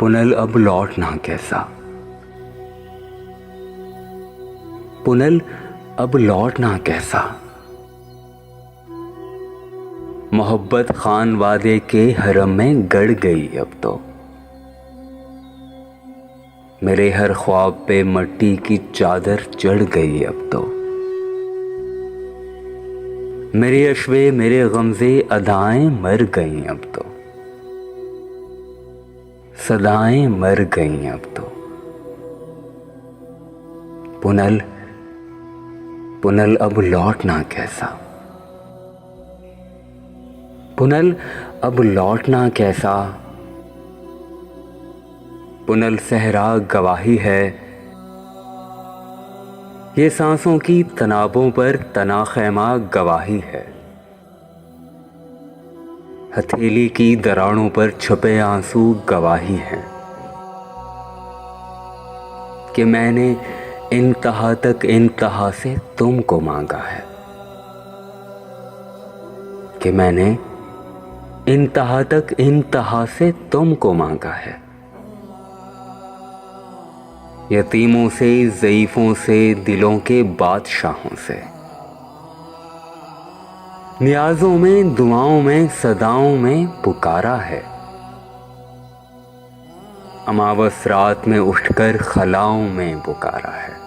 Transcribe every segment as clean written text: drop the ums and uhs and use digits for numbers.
पुनल अब लौटना कैसा, पुनल अब लौटना कैसा। मोहब्बत खान वादे के हरम में गड़ गई अब तो। मेरे हर ख्वाब पे मट्टी की चादर चढ़ गई अब तो। मेरे अश्वे मेरे गमज़े अदाएं मर गईं अब तो। सदाएं मर गईं अब तो। पुनल पुनल अब लौटना कैसा, पुनल अब लौटना कैसा। पुनल सहरा गवाही है, ये सांसों की तनाबों पर तना खैमा गवाही है। हथेली की दरारों पर छुपे आंसू गवाही हैं कि मैंने इंतहा तक इंतहा से तुमको मांगा है, कि मैंने इंतहा तक इंतहा से तुमको मांगा है। यतीमों से ज़ईफ़ों से दिलों के बादशाहों से, नियाज़ों में दुआओं में सदाओं में पुकारा है। अमावस रात में उठकर खलाओं में पुकारा है।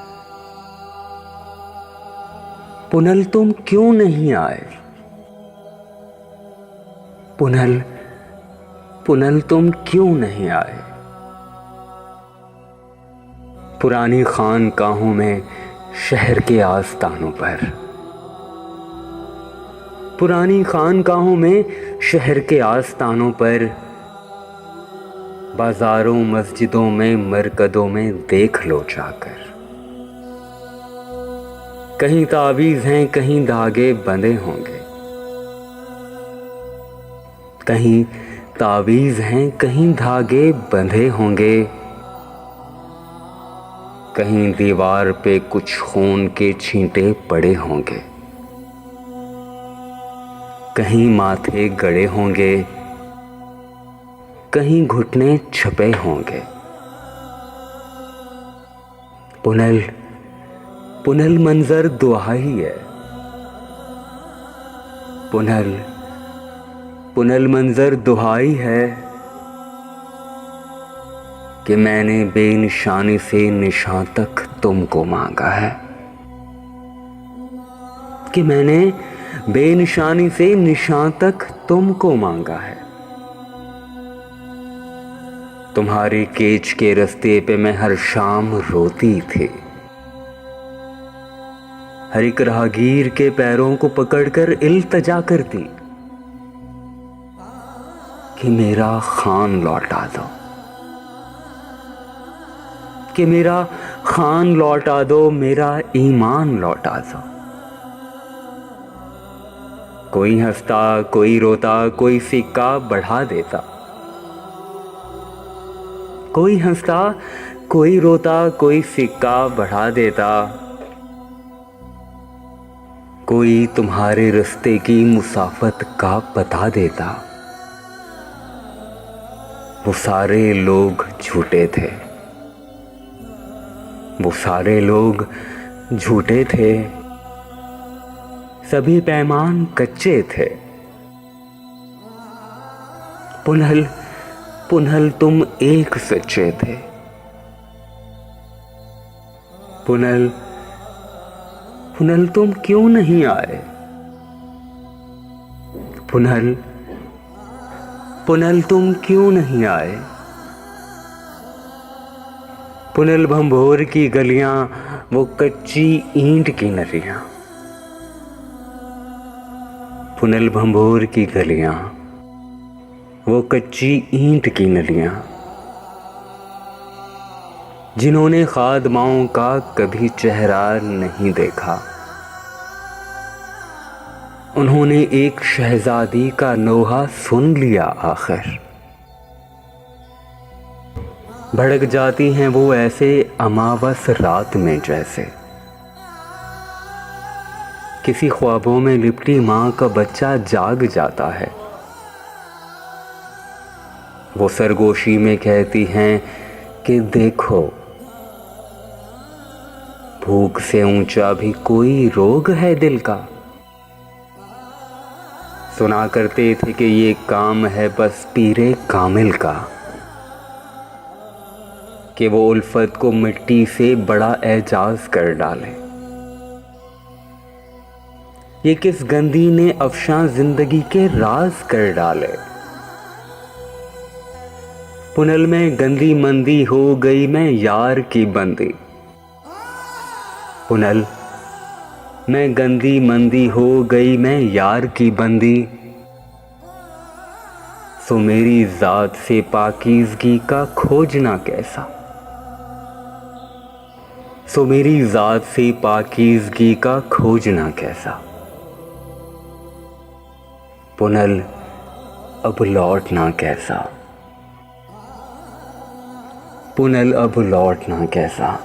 पुनल तुम क्यों नहीं आए, पुनल पुनल तुम क्यों नहीं आए। पुरानी खानकाहों में शहर के आस्तानों पर, पुरानी खानकाहों में शहर के आस्तानों पर, बाजारों मस्जिदों में मरकदों में देख लो जाकर। कहीं तावीज़ हैं कहीं धागे बंधे होंगे, कहीं तावीज़ हैं कहीं धागे बंधे होंगे। कहीं दीवार पे कुछ खून के छींटे पड़े होंगे, कहीं माथे गड़े होंगे, कहीं घुटने छपे होंगे। पुनल पुनल मंजर दुहाई है, पुनल पुनल मंजर दुहाई है कि मैंने बेनिशानी से निशान तक तुमको मांगा है, कि मैंने बेनिशानी से निशान तक तुमको मांगा है। तुम्हारे केच के रास्ते पे मैं हर शाम रोती थी, हर एक राहगीर के पैरों को पकड़कर इल्तजा करती कि मेरा खान लौटा दो, कि मेरा खान लौटा दो, मेरा ईमान लौटा दो। कोई हंसता कोई रोता कोई सिक्का बढ़ा देता, कोई हंसता कोई रोता कोई सिक्का बढ़ा देता। कोई तुम्हारे रास्ते की मुसाफत का बता देता। वो सारे लोग झूठे थे, वो सारे लोग झूठे थे। सभी पैमान कच्चे थे। पुनल पुनल तुम एक सच्चे थे। पुनल पुनल तुम क्यों नहीं आए, पुनल पुनल तुम क्यों नहीं आए। पुनल भंभोर की गलियां वो कच्ची ईंट की नलियां, पुनल भंभोर की गलियां वो कच्ची ईंट की नलियां। जिन्होंने खादमाओं का कभी चेहरा नहीं देखा, उन्होंने एक शहजादी का नोहा सुन लिया आखिर। भड़क जाती हैं वो ऐसे अमावस रात में जैसे किसी ख्वाबों में लिपटी माँ का बच्चा जाग जाता है। वो सरगोशी में कहती हैं कि देखो, भूख से ऊंचा भी कोई रोग है दिल का। सुना करते थे कि ये काम है बस पीरे कामिल का, कि वो उल्फत को मिट्टी से बड़ा एजाज कर डाले। ये किस गंदी ने अफशां जिंदगी के राज कर डाले। पुनल में गंदी मंदी हो गई मैं यार की बंदी। पुनल में गंदी मंदी हो गई मैं यार की बंदी। सो मेरी जात से पाकीज़गी का खोजना कैसा। सो मेरी जात से पाकीज़गी का खोजना कैसा। पुनल अब लौटना कैसा। पुनल अब लौटना कैसा।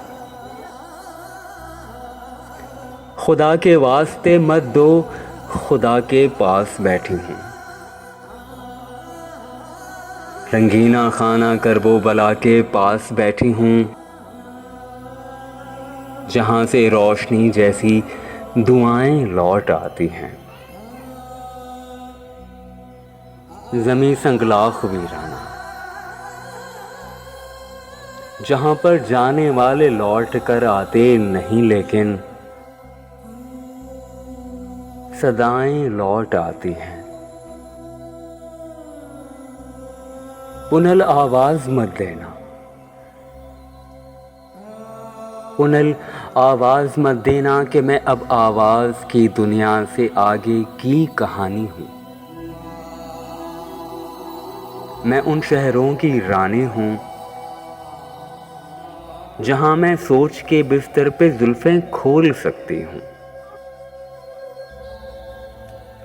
खुदा के वास्ते मत दो, खुदा के पास बैठी हूँ। रंगीना खाना करबो बला के पास बैठी हूँ, जहाँ से रोशनी जैसी दुआएं लौट आती हैं। ज़मीं संगलाख वीराना, जहाँ पर जाने वाले लौट कर आते नहीं, लेकिन सदाएं लौट आती हैं। पुनल आवाज मत देना। पुनल आवाज मत देना कि मैं अब आवाज की दुनिया से आगे की कहानी हूँ। मैं उन शहरों की रानी हूँ जहाँ मैं सोच के बिस्तर पे जुल्फें खोल सकती हूँ।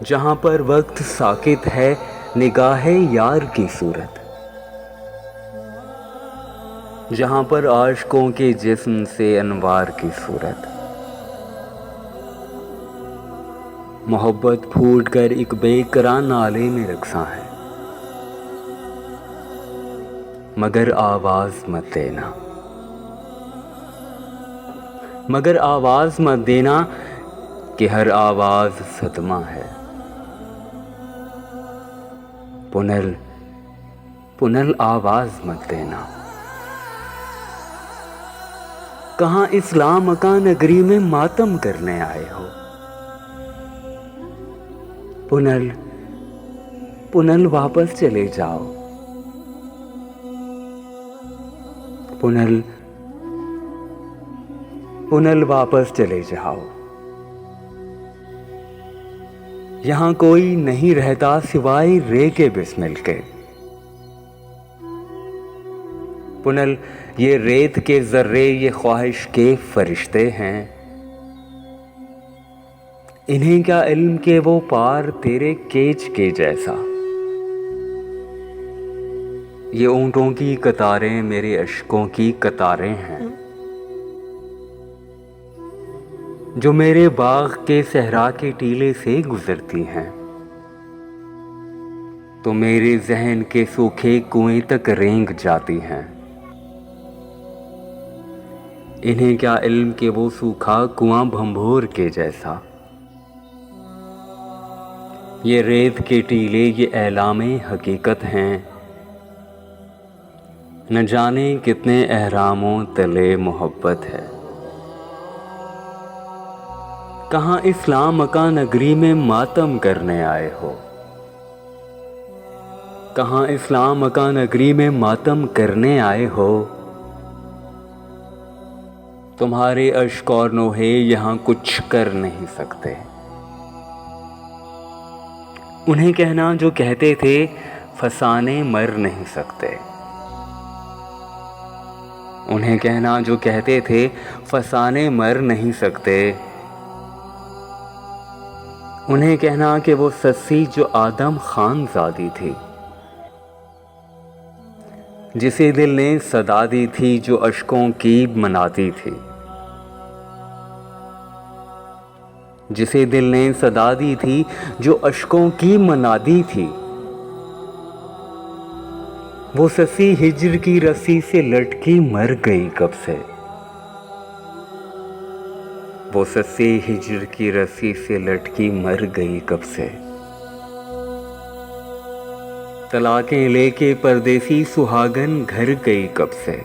जहाँ पर वक्त साकित है निगाहे यार की सूरत। जहाँ पर आशिकों के जिस्म से अनवार की सूरत। मोहब्बत फूट कर एक बेकरार नाले में रक्सा है, मगर आवाज मत देना। मगर आवाज मत देना कि हर आवाज सदमा है। पुनल पुनल आवाज मत देना। कहाँ इस्लाम का नगरी में मातम करने आए हो। पुनल पुनल वापस चले जाओ। पुनल पुनल वापस चले जाओ। यहां कोई नहीं रहता सिवाय रे के बिस्मिल के। पुनल ये रेत के जर्रे ये ख्वाहिश के फरिश्ते हैं। इन्हें क्या इल्म के वो पार तेरे केच के जैसा। ये ऊंटों की कतारें मेरे अश्कों की कतारें हैं, जो मेरे बाग के सहरा के टीले से गुजरती हैं, तो मेरे जहन के सूखे कुएं तक रेंग जाती हैं। इन्हें क्या इल्म के वो सूखा कुआं भंभोर के जैसा। ये रेत के टीले ये ऐलामे हकीकत हैं, न जाने कितने एहरामों तले मोहब्बत है। कहाँ इस्लाम मका नगरी में मातम करने आए हो। कहाँ इस्लाम मका नगरी में मातम करने आए हो। तुम्हारे अश्क और नोहे यहाँ कुछ कर नहीं सकते। उन्हें कहना जो कहते थे फसाने मर नहीं सकते। उन्हें कहना जो कहते थे फसाने मर नहीं सकते। उन्हें कहना कि वो सस्सी जो आदम खान ज़ादी थी, जिसे दिल ने सदा दी थी, जो अश्कों की मनाती थी। जिसे दिल ने सदा दी थी, जो अश्कों की मनादी थी। वो ससी हिज्र की रस्सी से लटकी मर गई कब से। वो ससी हिज्र की रस्सी से लटकी मर गई कब से। तलाकें लेके परदेसी सुहागन घर गई कब से।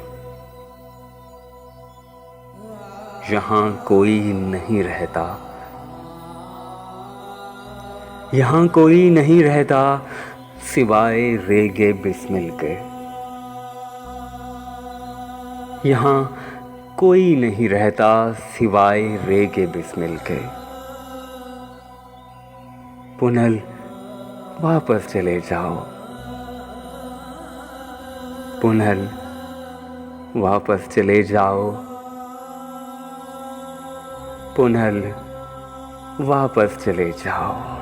यहां कोई नहीं रहता, यहां कोई नहीं रहता सिवाय रेगे बिस्मिल के। यहां कोई नहीं रहता सिवाय रेगे बिस्मिल के। पुनल वापस चले जाओ, पुनल वापस चले जाओ, पुनल वापस चले जाओ।